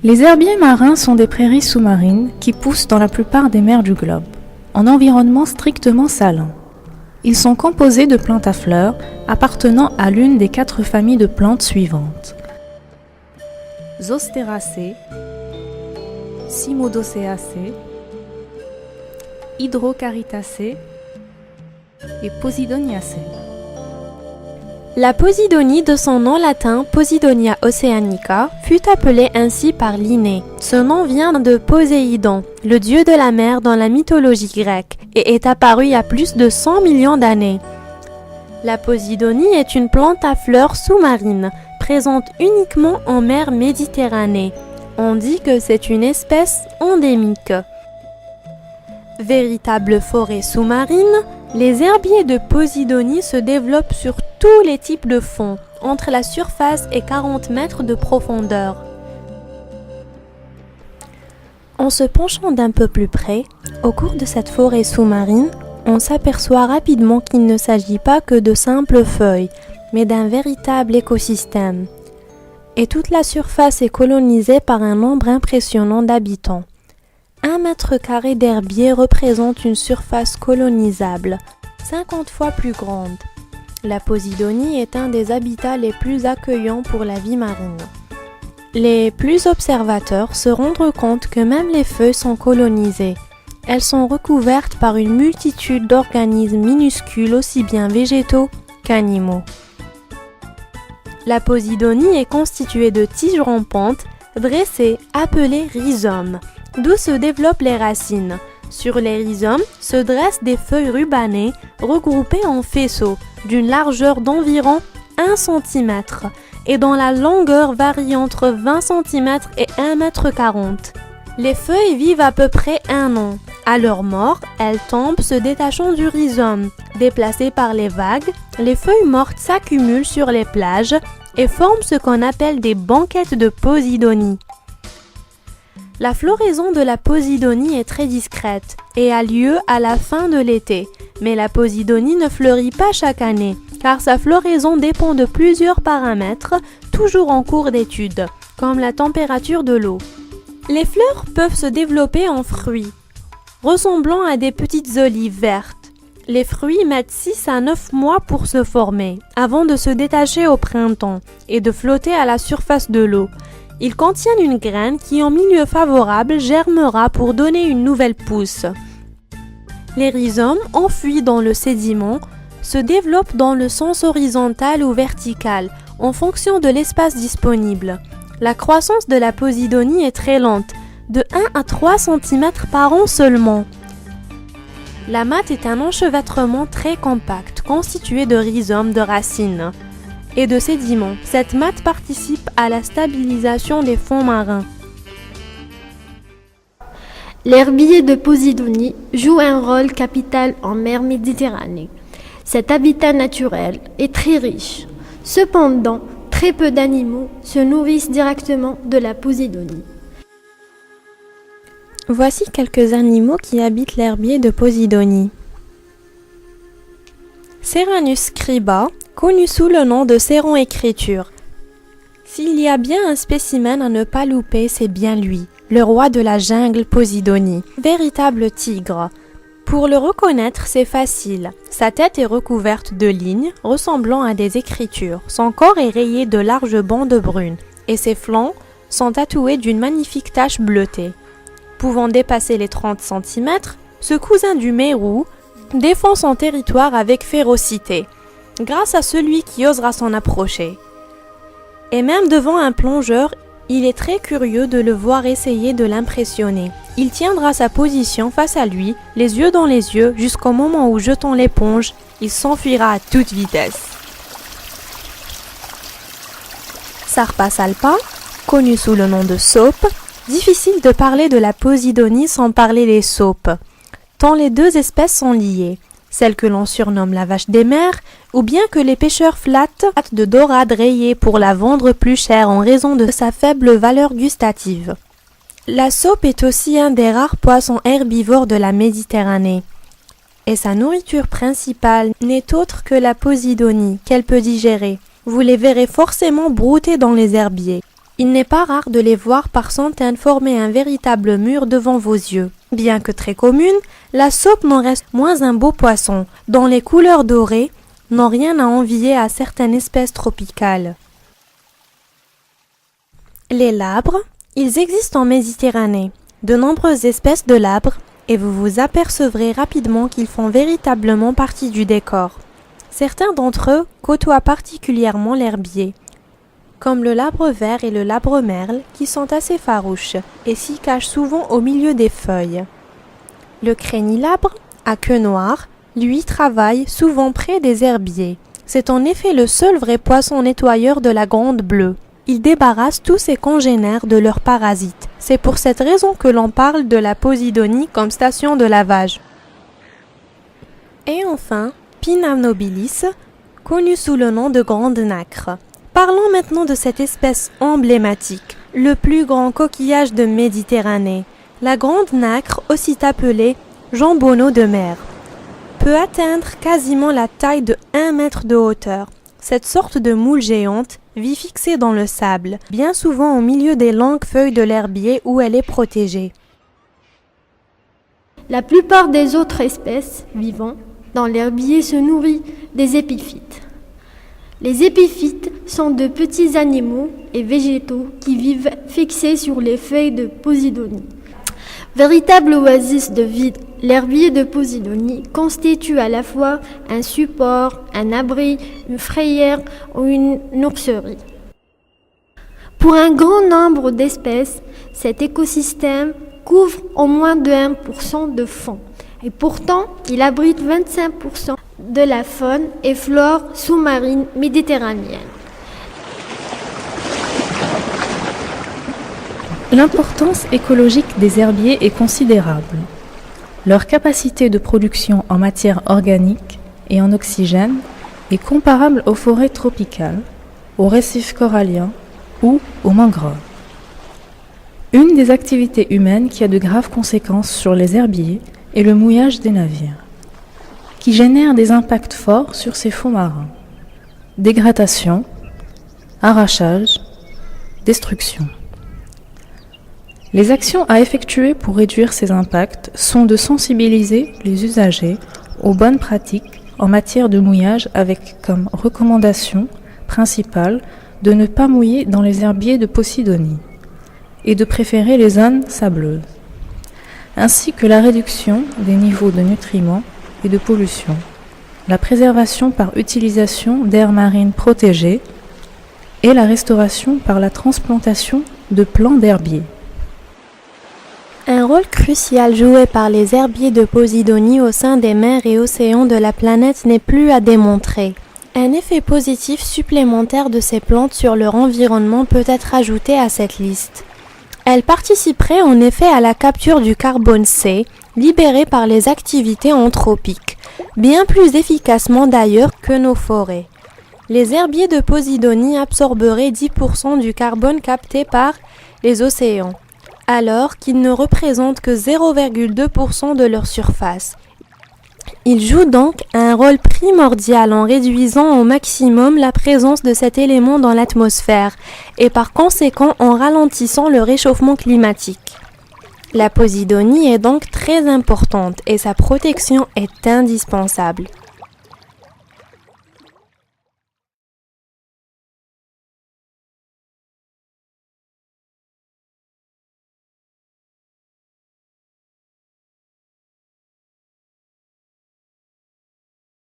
Les herbiers marins sont des prairies sous-marines qui poussent dans la plupart des mers du globe, en environnement strictement salin. Ils sont composés de plantes à fleurs appartenant à l'une des 4 familles de plantes suivantes. Zosteracées, Cimodoceacées, Hydrocaritacées et Posidoniacées. La Posidonie, de son nom latin Posidonia oceanica, fut appelée ainsi par Linné. Ce nom vient de Poséidon, le dieu de la mer dans la mythologie grecque, et est apparu il y a plus de 100 millions d'années. La Posidonie est une plante à fleurs sous-marine, présente uniquement en mer Méditerranée. On dit que c'est une espèce endémique. Véritable forêt sous-marine, les herbiers de Posidonie se développent sur tous les types de fonds, entre la surface et 40 mètres de profondeur. En se penchant d'un peu plus près, au cours de cette forêt sous-marine, on s'aperçoit rapidement qu'il ne s'agit pas que de simples feuilles, mais d'un véritable écosystème. Et toute la surface est colonisée par un nombre impressionnant d'habitants. 1 mètre carré d'herbier représente une surface colonisable, 50 fois plus grande. La Posidonie est un des habitats les plus accueillants pour la vie marine. Les plus observateurs se rendent compte que même les feuilles sont colonisées. Elles sont recouvertes par une multitude d'organismes minuscules aussi bien végétaux qu'animaux. La Posidonie est constituée de tiges rampantes, dressées, appelées rhizomes, d'où se développent les racines. Sur les rhizomes se dressent des feuilles rubanées regroupées en faisceaux d'une largeur d'environ 1 cm et dont la longueur varie entre 20 cm et 1,40 m. Les feuilles vivent à peu près 1 an. À leur mort, elles tombent se détachant du rhizome. Déplacées par les vagues, les feuilles mortes s'accumulent sur les plages et forment ce qu'on appelle des banquettes de Posidonie. La floraison de la Posidonie est très discrète et a lieu à la fin de l'été, mais la Posidonie ne fleurit pas chaque année, car sa floraison dépend de plusieurs paramètres toujours en cours d'étude, comme la température de l'eau. Les fleurs peuvent se développer en fruits, ressemblant à des petites olives vertes. Les fruits mettent 6 à 9 mois pour se former, avant de se détacher au printemps et de flotter à la surface de l'eau. Ils contiennent une graine qui, en milieu favorable, germera pour donner une nouvelle pousse. Les rhizomes, enfouis dans le sédiment, se développent dans le sens horizontal ou vertical, en fonction de l'espace disponible. La croissance de la Posidonie est très lente, de 1 à 3 cm par an seulement. La matte est un enchevêtrement très compact, constitué de rhizomes de racines et de sédiments. Cette matte participe à la stabilisation des fonds marins. L'herbier de Posidonie joue un rôle capital en mer Méditerranée. Cet habitat naturel est très riche. Cependant, très peu d'animaux se nourrissent directement de la Posidonie. Voici quelques animaux qui habitent l'herbier de Posidonie. Serranus scriba, connu sous le nom de Serron écriture. S'il y a bien un spécimen à ne pas louper, c'est bien lui, le roi de la jungle Posidonie, véritable tigre. Pour le reconnaître, c'est facile. Sa tête est recouverte de lignes ressemblant à des écritures. Son corps est rayé de larges bandes brunes et ses flancs sont tatoués d'une magnifique tache bleutée. Pouvant dépasser les 30 cm, ce cousin du mérou défend son territoire avec férocité, grâce à celui qui osera s'en approcher. Et même devant un plongeur, il est très curieux de le voir essayer de l'impressionner. Il tiendra sa position face à lui, les yeux dans les yeux, jusqu'au moment où, jetant l'éponge, il s'enfuira à toute vitesse. Sarpas alpa, connu sous le nom de saupe, difficile de parler de la Posidonie sans parler des saupes, tant les deux espèces sont liées, celle que l'on surnomme la vache des mers, ou bien que les pêcheurs flattent de dorade rayée pour la vendre plus chère en raison de sa faible valeur gustative. La saupe est aussi un des rares poissons herbivores de la Méditerranée, et sa nourriture principale n'est autre que la Posidonie qu'elle peut digérer. Vous les verrez forcément brouter dans les herbiers. Il n'est pas rare de les voir par centaines former un véritable mur devant vos yeux. Bien que très commune, la saupe n'en reste moins un beau poisson, dont les couleurs dorées n'ont rien à envier à certaines espèces tropicales. Les labres, ils existent en Méditerranée. De nombreuses espèces de labres, et vous vous apercevrez rapidement qu'ils font véritablement partie du décor. Certains d'entre eux côtoient particulièrement l'herbier, comme le labre vert et le labre merle, qui sont assez farouches et s'y cachent souvent au milieu des feuilles. Le crénilabre, à queue noire, lui travaille souvent près des herbiers. C'est en effet le seul vrai poisson nettoyeur de la Grande Bleue. Il débarrasse tous ses congénères de leurs parasites. C'est pour cette raison que l'on parle de la Posidonie comme station de lavage. Et enfin, Pinna nobilis, connu sous le nom de grande nacre. Parlons maintenant de cette espèce emblématique, le plus grand coquillage de Méditerranée. La grande nacre, aussi appelée jambonneau de mer, peut atteindre quasiment la taille de 1 mètre de hauteur. Cette sorte de moule géante vit fixée dans le sable, bien souvent au milieu des longues feuilles de l'herbier où elle est protégée. La plupart des autres espèces vivant dans l'herbier se nourrissent des épiphytes. Les épiphytes sont de petits animaux et végétaux qui vivent fixés sur les feuilles de Posidonie. Véritable oasis de vie, l'herbier de Posidonie constitue à la fois un support, un abri, une frayère ou une nurserie. Pour un grand nombre d'espèces, cet écosystème couvre au moins de 1% de fond. Et pourtant, il abrite 25% de la faune et flore sous-marine méditerranéenne. L'importance écologique des herbiers est considérable. Leur capacité de production en matière organique et en oxygène est comparable aux forêts tropicales, aux récifs coralliens ou aux mangroves. Une des activités humaines qui a de graves conséquences sur les herbiers est le mouillage des navires, qui génère des impacts forts sur ces fonds marins. Dégradation, arrachage, destruction. Les actions à effectuer pour réduire ces impacts sont de sensibiliser les usagers aux bonnes pratiques en matière de mouillage avec comme recommandation principale de ne pas mouiller dans les herbiers de Posidonie et de préférer les zones sableuses, ainsi que la réduction des niveaux de nutriments et de pollution, la préservation par utilisation d'aires marines protégées et la restauration par la transplantation de plants d'herbiers. Un rôle crucial joué par les herbiers de Posidonie au sein des mers et océans de la planète n'est plus à démontrer. Un effet positif supplémentaire de ces plantes sur leur environnement peut être ajouté à cette liste. Elles participeraient en effet à la capture du carbone C, libéré par les activités anthropiques, bien plus efficacement d'ailleurs que nos forêts. Les herbiers de Posidonie absorberaient 10% du carbone capté par les océans, alors qu'ils ne représentent que 0,2% de leur surface. Ils jouent donc un rôle primordial en réduisant au maximum la présence de cet élément dans l'atmosphère et par conséquent en ralentissant le réchauffement climatique. La Posidonie est donc très importante et sa protection est indispensable.